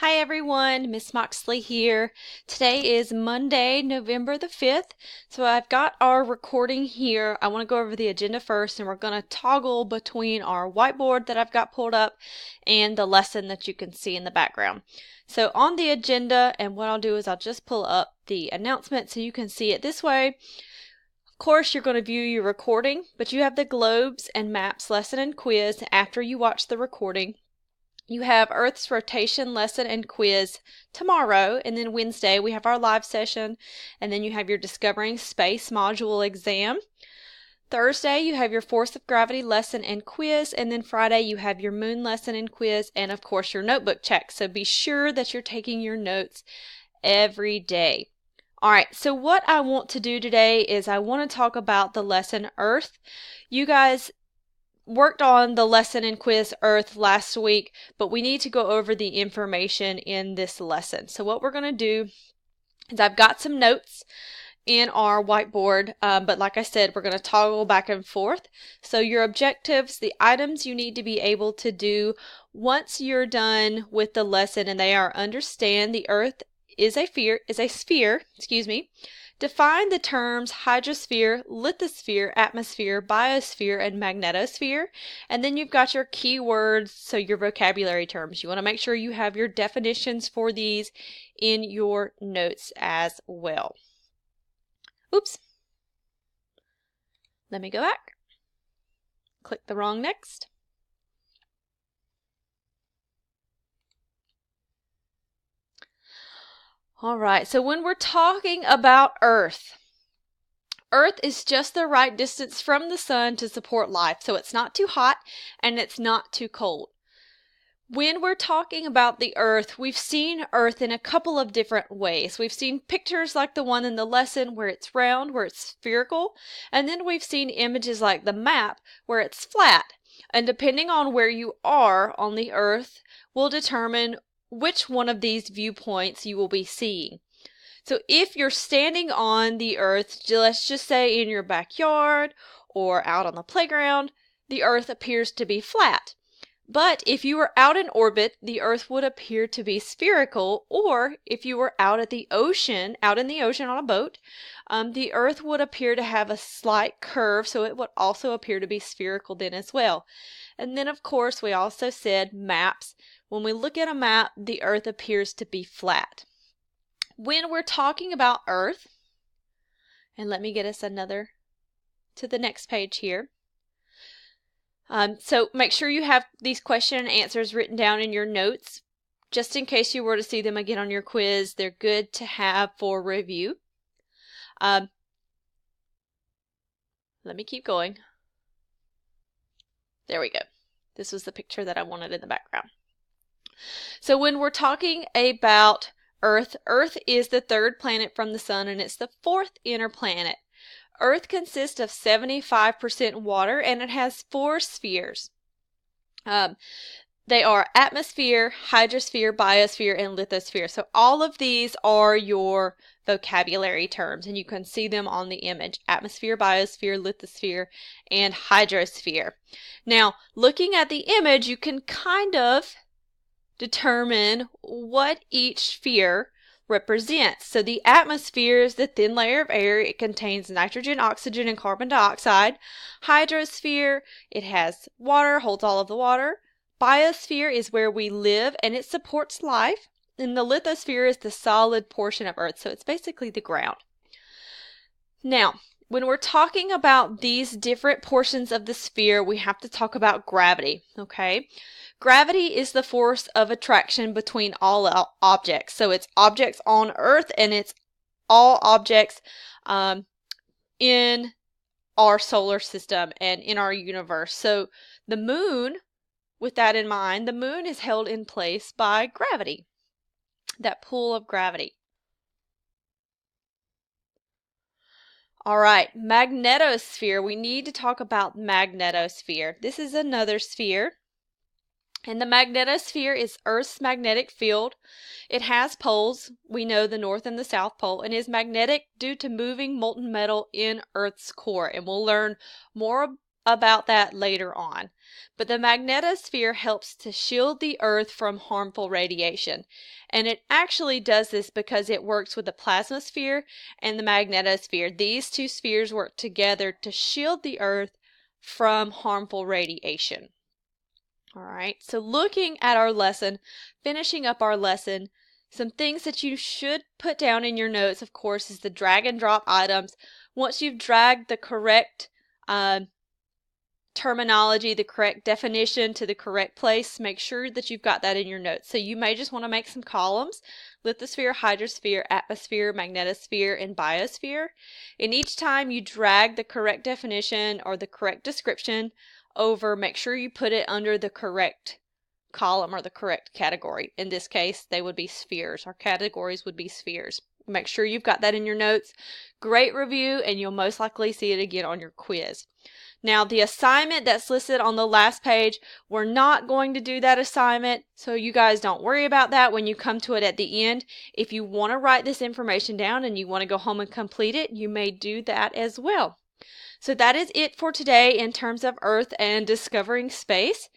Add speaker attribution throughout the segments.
Speaker 1: Hi everyone, Miss Moxley here. Today is Monday, November the 5th. So I've got our recording here. I want to go over the agenda first and we're going to toggle between our whiteboard that I've got pulled up and the lesson that you can see in the background. So on the agenda, and what I'll do is I'll just pull up the announcement so you can see it this way. Of course, you're going to view your recording, but you have the globes and maps lesson and quiz after you watch the recording. You have Earth's rotation lesson and quiz tomorrow, and then Wednesday we have our live session, and then you have your Discovering Space module exam. Thursday you have your Force of Gravity lesson and quiz, and then Friday you have your Moon lesson and quiz, and of course your notebook check. So be sure that you're taking your notes every day. Alright, so what I want to do today is I want to talk about the lesson Earth. You guys worked on the lesson and quiz Earth last week, but we need to go over the information in this lesson. So what we're going to do is I've got some notes in our whiteboard, but like I said, we're going to toggle back and forth. So your objectives, the items you need to be able to do once you're done with the lesson, and they are: understand the Earth is a sphere, define the terms hydrosphere, lithosphere, atmosphere, biosphere, and magnetosphere. And then you've got your keywords, so your vocabulary terms. You want to make sure you have your definitions for these in your notes as well. Oops. Let me go back. Click the wrong next. All right, so when we're talking about Earth is just the right distance from the sun to support life. So it's not too hot and it's not too cold. When we're talking about the Earth, we've seen Earth in a couple of different ways. We've seen pictures like the one in the lesson where it's round, where it's spherical, and then we've seen images like the map where it's flat. And depending on where you are on the Earth will determine which one of these viewpoints you will be seeing. So if you're standing on the Earth, let's just say in your backyard or out on the playground, the Earth appears to be flat. But if you were out in orbit, the Earth would appear to be spherical, or if you were out in the ocean on a boat, the Earth would appear to have a slight curve, so it would also appear to be spherical then as well. And then of course we also said maps. When we look at a map, the Earth appears to be flat. When we're talking about Earth, and let me get us to the next page here. So make sure you have these question and answers written down in your notes, just in case you were to see them again on your quiz. They're good to have for review. Let me keep going. There we go. This was the picture that I wanted in the background. So when we're talking about Earth is the third planet from the sun, and it's the fourth inner planet. Earth consists of 75% water, and it has 4 spheres. They are atmosphere, hydrosphere, biosphere, and lithosphere. So all of these are your vocabulary terms, and you can see them on the image: atmosphere, biosphere, lithosphere, and hydrosphere. Now, looking at the image, you can kind of determine what each sphere represents. So the atmosphere is the thin layer of air. It contains nitrogen, oxygen, and carbon dioxide. Hydrosphere, it has water, holds all of the water. Biosphere is where we live and it supports life. And the lithosphere is the solid portion of Earth, so it's basically the ground. Now, when we're talking about these different portions of the sphere, we have to talk about gravity, okay? Gravity is the force of attraction between all objects. So it's objects on Earth and it's all objects in our solar system and in our universe. So the moon, with that in mind, the moon is held in place by gravity, that pull of gravity. All right, magnetosphere. We need to talk about magnetosphere. This is another sphere. And the magnetosphere is Earth's magnetic field. It has poles. We know the North and the South Pole, and is magnetic due to moving molten metal in Earth's core. And we'll learn more about that later on. But the magnetosphere helps to shield the Earth from harmful radiation. And it actually does this because it works with the plasmasphere and the magnetosphere. These two spheres work together to shield the Earth from harmful radiation. All right, so looking at our lesson, finishing up our lesson, some things that you should put down in your notes, of course, is the drag and drop items. Once you've dragged the correct terminology, the correct definition to the correct place, make sure that you've got that in your notes. So you may just want to make some columns: lithosphere, hydrosphere, atmosphere, magnetosphere, and biosphere. And each time you drag the correct definition or the correct description over, make sure you put it under the correct column or the correct category. In this case, they would be spheres. Our categories would be spheres. Make sure you've got that in your notes. Great review, and you'll most likely see it again on your quiz. Now, the assignment that's listed on the last page, we're not going to do that assignment, so you guys don't worry about that when you come to it at the end. If you want to write this information down and you want to go home and complete it, you may do that as well. So that is it for today in terms of Earth and discovering space.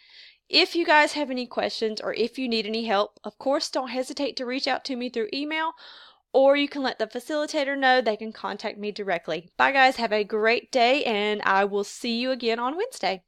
Speaker 1: If you guys have any questions or if you need any help, of course, don't hesitate to reach out to me through email, or you can let the facilitator know. They can contact me directly. Bye guys, have a great day, and I will see you again on Wednesday.